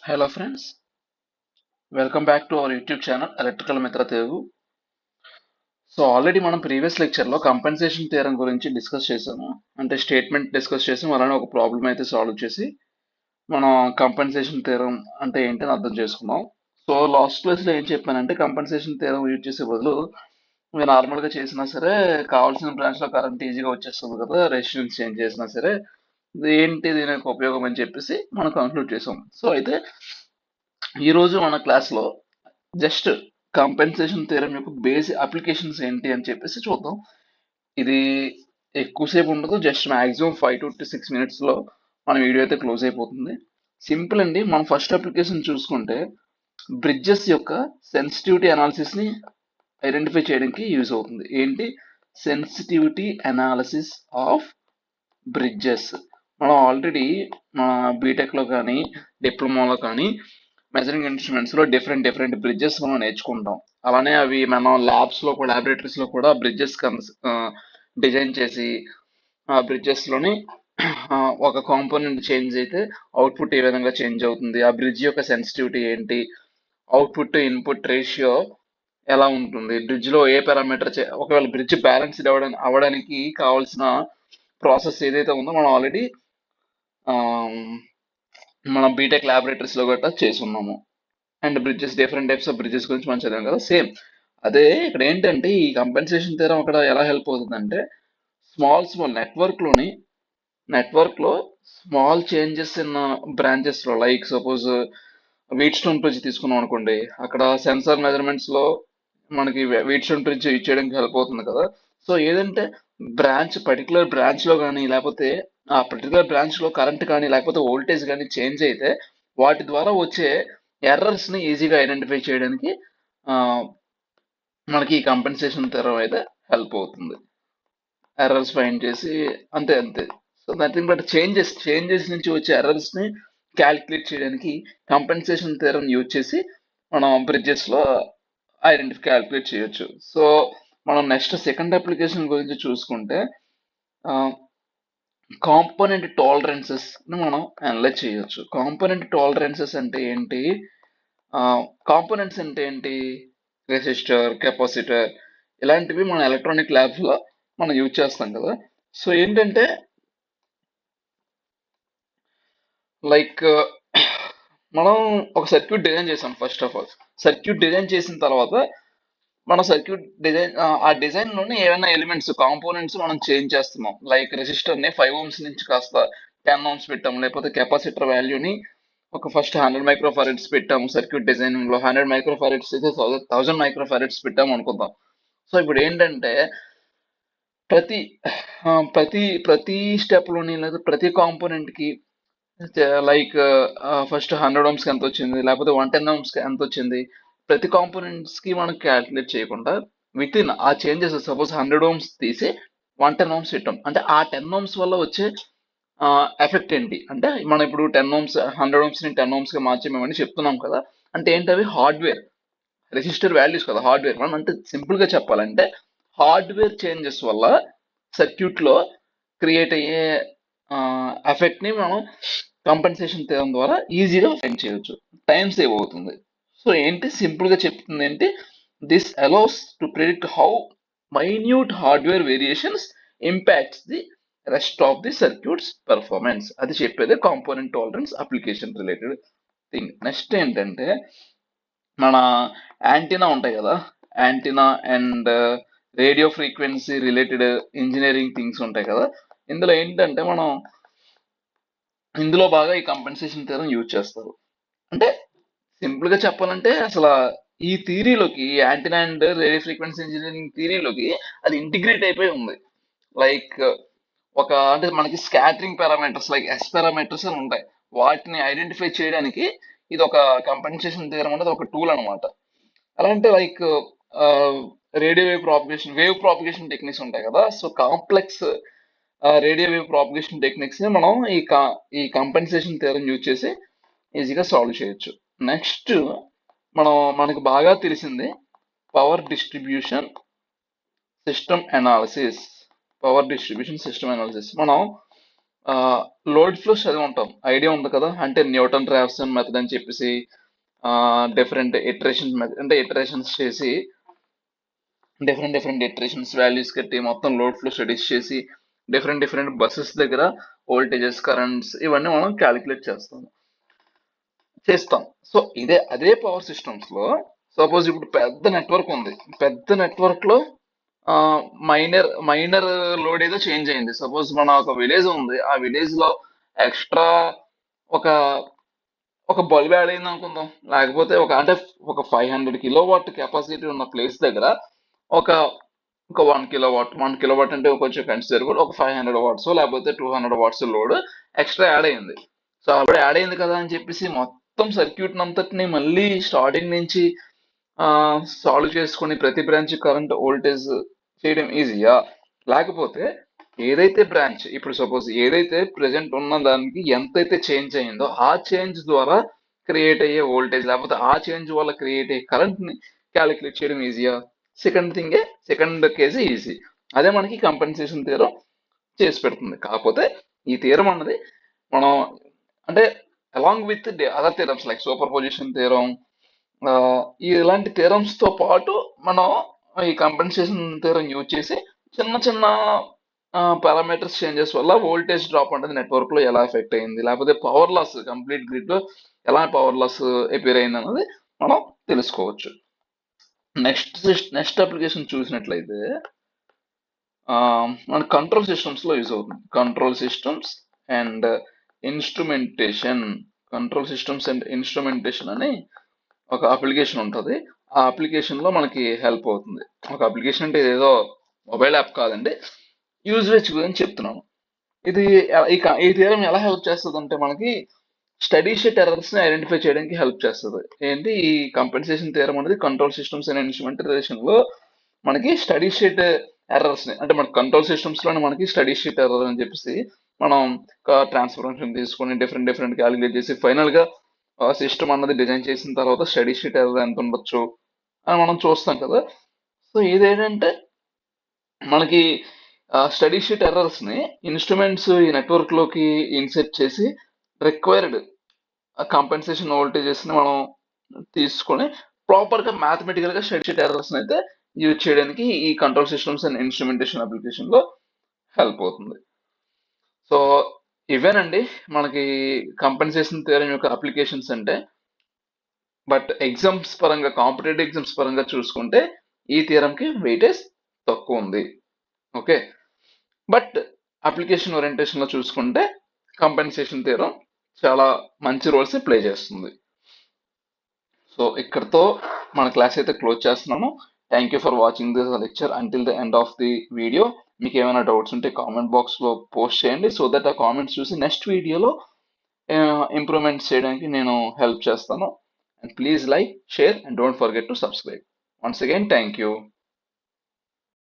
Hello friends, welcome back to our YouTube channel Electrical Mitra Telugu. So already మనం previous లెక్చర్లో compensation theorem గురించి discuss చేసాము. అంటే statement discuss చేసాము, అలానే ఒక ప్రాబ్లం అయితే సాల్వ్ చేసి మనం కంపెన్సేషన్ థియరం అంటే ఏంటని అర్థం చేసుకున్నాం. సో లాస్ట్ క్లాస్లో ఏం చెప్పానంటే కంపెన్సేషన్ థియరం యూజ్ చేసే బదులు మీరు నార్మల్గా చేసినా సరే కావాల్సిన బ్రాంచ్లో కరెంట్ ఈజీగా వచ్చేస్తుంది కదా, రెసిస్టెన్స్ చేంజ్ చేసినా సరే ఇది ఏంటి దీని యొక్క ఉపయోగం అని చెప్పేసి మనం కన్క్లూడ్ చేసాం. సో అయితే ఈరోజు మన క్లాస్లో జస్ట్ కాంపెన్సేషన్ థియరం యొక్క బేసిక్ అప్లికేషన్స్ ఏంటి అని చెప్పేసి చూద్దాం. ఇది ఎక్కువసేపు ఉండదు, జస్ట్ మాక్సిమం 5 to 6 minutes లో మన వీడియో అయితే క్లోజ్ అయిపోతుంది. సింపుల్ అండి. మనం ఫస్ట్ అప్లికేషన్ చూసుకుంటే బ్రిడ్జెస్ యొక్క సెన్సిటివిటీ అనాలిసిస్ ని ఐడెంటిఫై చేయడానికి యూజ్ అవుతుంది. ఏంటి సెన్సిటివిటీ అనాలిసిస్ ఆఫ్ బ్రిడ్జెస్? మనం ఆల్రెడీ మన బీటెక్ లో కానీ డిప్లొమాలో కానీ మెజరింగ్ ఇన్స్ట్రుమెంట్స్ లో డిఫరెంట్ బ్రిడ్జెస్ మనం నేర్చుకుంటాం. అలానే అవి మనం ల్యాబ్స్ లో కూడా లాబొరేటరీస్ లో కూడా బ్రిడ్జెస్ డిజైన్ చేసి ఆ బ్రిడ్జెస్ లోని ఒక కాంపోనెంట్ చేంజ్ అయితే అవుట్పుట్ ఏ విధంగా చేంజ్ అవుతుంది, ఆ బ్రిడ్జ్ యొక్క సెన్సిటివిటీ ఏంటి, అవుట్పుట్ టు ఇన్పుట్ రేషియో ఎలా ఉంటుంది, బ్రిడ్జ్ లో ఏ పారామీటర్ ఒకవేళ బ్రిడ్జ్ బ్యాలెన్స్డ్ అవ్వడానికి కావాల్సిన ప్రాసెస్ ఏదైతే ఉందో మనం ఆల్రెడీ మనం బీటెక్ ల్యాబొరేటరీస్ లో గట్టా చేసి ఉన్నాము. And bridges different types of bridges గురించి మనం చదివాం కదా. సేమ్ అదే ఇక్కడ ఏంటంటే ఈ కంపెన్సేషన్ థియరం అక్కడ ఎలా హెల్ప్ అవుతుందంటే స్మాల్ నెట్వర్క్ లో స్మాల్ చేంజెస్ ఇన్ బ్రాంచెస్ లో, like suppose wheat stone bridge తీసుకున్నాం అనుకోండి, అక్కడ సెన్సార్ మెజర్మెంట్స్ లో మనకి వీట్ స్టోన్ బ్రిడ్జ్ యూజ్ చేయడానికి హెల్ప్ అవుతుంది కదా. సో ఏదంటే పర్టికులర్ బ్రాంచ్ లో కానీ లేకపోతే ఆ పర్టికులర్ బ్రాంచ్ లో కరెంట్ కానీ లేకపోతే వోల్టేజ్ కానీ చేంజ్ అయితే వాటి ద్వారా వచ్చే ఎర్రర్స్ ని ఈజీగా ఐడెంటిఫై చేయడానికి ఆ, మనకి ఈ కంపెన్సేషన్ థియరం అయితే హెల్ప్ అవుతుంది. ఎర్రర్స్ ఫైండ్ చేసి అంతే. సో నథింగ్ బట్ చేంజెస్ నుంచి వచ్చే ఎర్రర్స్ ని క్యాలిక్యులేట్ చేయడానికి కంపెన్సేషన్ థియరం యూజ్ చేసి మనం బ్రిడ్జెస్ లో క్యాలిక్యులేట్ చేయొచ్చు. సో మనం నెక్స్ట్ సెకండ్ అప్లికేషన్ గురించి చూసుకుంటే కాంపోనెంట్ టాలరెన్సెస్ ని మనం అనలైజ్ చేయొచ్చు. కాంపోనెంట్ టాలరెన్సెస్ అంటే ఏంటి? కాంపోనెంట్స్ అంటే ఏంటి? రెసిస్టర్, కెపాసిటర్ ఇలాంటివి మన ఎలక్ట్రానిక్ ల్యాబ్స్ లో మనం యూజ్ చేస్తాం కదా. సో ఏంటంటే లైక్ మనం ఒక సర్క్యూట్ డిజైన్ చేసాం. First of all circuit design చేసిన తర్వాత మన సర్క్యూట్ డిజైన్ ఆ డిజైన్ లోని ఏమైనా ఎలిమెంట్స్ కాంపోనెంట్స్ మనం చేంజ్ చేస్తున్నాం. లైక్ రెసిస్టర్ ని 5 ohms నుంచి కాస్త 10 ohms పెట్టాం, లేకపోతే కెపాసిటర్ వాల్యూని ఒక ఫస్ట్ 100 మైక్రోఫారెడ్స్ పెట్టాము. సర్క్యూట్ డిజైనింగ్ లో 100 మైక్రోఫారెడ్స్ అయితే 1000 మైక్రోఫారెడ్స్ పెట్టాము అనుకుందాం. సో ఇప్పుడు ఏంటంటే ప్రతి ప్రతి స్టెప్ లోని లేదా ప్రతి కాంపోనెంట్ కి లైక్ ఫస్ట్ 100 ohms కి ఎంత వచ్చింది, లేకపోతే 110 ohms కి ఎంత వచ్చింది, ప్రతి కాంపోనెంట్స్ కి మనం క్యాల్కులేట్ చేయకుండా విత్ ఇన్ ఆ చేంజెస్, సపోజ్ 100 ohms తీసి 110 ohms పెట్టాం అంటే ఆ 10 ohms వల్ల వచ్చే ఎఫెక్ట్ ఏంటి అంటే మనం ఇప్పుడు 10 ohms 100 ohms ని 10 ohms గా మార్చేమని చెప్తున్నాం కదా. అంటే ఏంటి? అవి హార్డ్వేర్ రెసిస్టర్ వాల్యూస్ కదా, హార్డ్వేర్. మనం అంటే సింపుల్ గా చెప్పాలంటే హార్డ్వేర్ చేంజెస్ వల్ల సర్క్యూట్ లో క్రియేట్ అయ్యే ఎఫెక్ట్ ని మనం కంపెన్సేషన్ థియరం ద్వారా ఈజీగా ఫైండ్ చేయొచ్చు. టైం సేవ్ అవుతుంది. సో ఏంటి సింపుల్ గా చెప్తుంది ఏంటి? This allows to predict how minute hardware variations impacts the rest of the circuits performance. అది చెప్పేది component tolerance application related thing. Next ఏంటంటే మన యాంటీనా ఉంటాయి కదా, antenna and radio frequency related engineering things ఉంటాయి కదా. ఇందులో ఏంటంటే ఇందులో బాగా ఈ కంపెన్సేషన్ థియరం యూజ్ చేస్తారు. అంటే సింపుల్ గా చెప్పాలంటే అసలు ఈ థియరీలోకి, antenna and radio frequency engineering థియరీలోకి అది ఇంటిగ్రేట్ అయిపోయి ఉంది. లైక్ అంటే మనకి scattering parameters like S parameters అని ఉంటాయి. వాటిని ఐడెంటిఫై చేయడానికి ఇది ఒక కంపెన్సేషన్ థియరం అనేది ఒక టూల్ అనమాట. అలా అంటే like radio wave propagation techniques ఉంటాయి కదా. So complex radio wave propagation techniques ని మనం ఈ కంపెన్సేషన్ థియరం యూజ్ చేసి ఈజీగా సాల్వ్ చేయొచ్చు. నెక్స్ట్ మనకు బాగా తెలిసింది పవర్ డిస్ట్రిబ్యూషన్ సిస్టమ్ అనాలిసిస్. మనం లోడ్ ఫ్లోస్ చదివి ఉంటాం, ఐడియా ఉంది కదా, అంటే న్యూటన్ రాఫ్సన్ మెథడ్ అని చెప్పేసి డిఫరెంట్ ఇటరేషన్స్ మెథడ్, అంటే ఇటరేషన్స్ చేసి డిఫరెంట్ ఇటరేషన్స్ వాల్యూస్ కట్టి మొత్తం లోడ్ ఫ్లో స్టడీస్ చేసి డిఫరెంట్ బస్సెస్ దగ్గర వోల్టేజెస్ కరెంట్స్ ఇవన్నీ మనం క్యాలిక్యులేట్ చేస్తాం. సో అదే పవర్ సిస్టమ్స్ లో సపోజ్ ఇప్పుడు పెద్ద నెట్వర్క్ ఉంది, పెద్ద నెట్వర్క్ లో మైనర్ లోడ్ ఏదో చేంజ్ అయింది. సపోజ్ మన ఒక విలేజ్ ఉంది, ఆ విలేజ్ లో ఎక్స్ట్రా ఒక ఒక బల్బ్ యాడ్ అయింది అనుకుందాం, లేకపోతే ఒక 500 కిలో వాట్ కెపాసిటీ ఉన్న ప్లేస్ దగ్గర ఒక ఒక 1 కిలో వాట్ అంటే కొంచెం కన్సిడర్ కూడా ఒక 500 వాట్స్ లేకపోతే 200 వాట్స్ లోడ్ ఎక్స్ట్రా యాడ్ అయింది. సో అప్పుడు యాడ్ అయింది కదా అని చెప్పేసి మొత్తం సర్క్యూట్ అంతటిని మళ్ళీ స్టార్టింగ్ నుంచి సాల్వ్ చేసుకుని ప్రతి బ్రాంచ్ కరెంట్ వోల్టేజ్ చేయడం ఈజీయా? లేకపోతే ఏదైతే బ్రాంచ్ ఇప్పుడు సపోజ్ ఏదైతే ప్రెసెంట్ ఉన్న దానికి ఎంతైతే చేంజ్ అయిందో ఆ చేంజ్ ద్వారా క్రియేట్ అయ్యే వోల్టేజ్ లేకపోతే ఆ చేంజ్ వల్ల క్రియేట్ అయ్యే కరెంట్ ని క్యాలిక్యులేట్ చేయడం ఈజీయా? Second case easy. అదే మనకి కంపెన్సేషన్ థియరం చేసి పెడుతుంది. కాకపోతే ఈ థియరం అన్నది మనం అంటే along with other theorems like super position theorem, ఇలాంటి థియరమ్స్ తో పాటు మనం ఈ కంపెన్సేషన్ థియరం యూజ్ చేసి చిన్న చిన్న పారామీటర్స్ చేంజెస్ వల్ల వోల్టేజ్ డ్రాప్ అనేది నెట్వర్క్ లో ఎలా ఎఫెక్ట్ అయింది, లేకపోతే పవర్ లాస్ కంప్లీట్ గ్రిడ్ లో ఎలా పవర్ లాస్ ఎపేర్ అయింది అన్నది మనం తెలుసుకోవచ్చు. నెక్స్ట్ అప్లికేషన్ చూసినట్లయితే మన కంట్రోల్ సిస్టమ్స్ లో యూజ్ అవుతుంది. కంట్రోల్ సిస్టమ్స్ అండ్ ఇన్స్ట్రుమెంటేషన్ అని ఒక అప్లికేషన్ ఉంటుంది. ఆ అప్లికేషన్ లో మనకి హెల్ప్ అవుతుంది. ఒక అప్లికేషన్ అంటే ఏదో మొబైల్ యాప్ కాదండి, యూజేజ్ గురించి చెప్తున్నాను. ఈ థియరం ఎలా హెల్ప్ చేస్తుంది అంటే మనకి స్టడీ షీట్ ఎర్రర్స్ ని ఐడెంటిఫై చేయడానికి హెల్ప్ చేస్తుంది. ఏంటి ఈ కంపెన్సేషన్ థియరం అనేది కంట్రోల్ సిస్టమ్స్ అండ్ ఇన్స్ట్రుమెంటేషన్ లో మనకి స్టడీ షీట్ ఎర్రర్స్ ని, అంటే మన కంట్రోల్ సిస్టమ్స్ లోనే మనకి స్టడీ షీట్ ఎర్రర్ అని చెప్పేసి మనం ట్రాన్స్ఫర్మేషన్ తీసుకొని డిఫరెంట్ క్యాలిక్యులేట్ చేసి ఫైనల్ గా సిస్టమ్ అన్నది డిజైన్ చేసిన తర్వాత స్టడీ షీట్ ఎర్రర్ ఎంత ఉండొచ్చు అని మనం చూస్తాం కదా. సో ఇదేంటంటే మనకి స్టడీ షీట్ ఎర్రర్స్ ని ఇన్స్ట్రుమెంట్స్ ఈ నెట్వర్క్ లోకి ఇన్సెర్ట్ చేసి రిక్వైర్డ్ కంపెన్సేషన్ వోల్టేజెస్ ని మనం తీసుకొని ప్రాపర్ గా మ్యాథమెటికల్ గా స్టడీ షీట్ ఎర్రర్స్ అయితే యూజ్ చేయడానికి ఈ control systems and instrumentation application లో హెల్ప్ అవుతుంది. సో ఇవేనండి మనకి కంపెన్సేషన్ థియరం యొక్క అప్లికేషన్స్ అంటే. బట్ ఎగ్జామ్స్ పరంగా, కాంపిటేటివ్ ఎగ్జామ్స్ పరంగా చూసుకుంటే ఈ థియరంకి వెయిటేజ్ తక్కువ ఉంది. ఓకే, బట్ అప్లికేషన్ ఓరియంటేషన్ లో చూసుకుంటే కంపెన్సేషన్ థియరం చాలా మంచి రోల్స్ ప్లే చేస్తుంది. సో ఇక్కడతో మన క్లాస్ అయితే క్లోజ్ చేస్తున్నాను. Thank you for watching this lecture until the end of the video. మీకు ఏమైనా డౌట్స్ ఉంటే కామెంట్ బాక్స్ లో పోస్ట్ చేయండి, సో దట్ ఆ కామెంట్స్ చూసి నెక్స్ట్ వీడియోలో ఇంప్రూవ్మెంట్స్ చేయడానికి నేను హెల్ప్ చేస్తాను. And please like, share and don't forget to subscribe. Once again, thank you.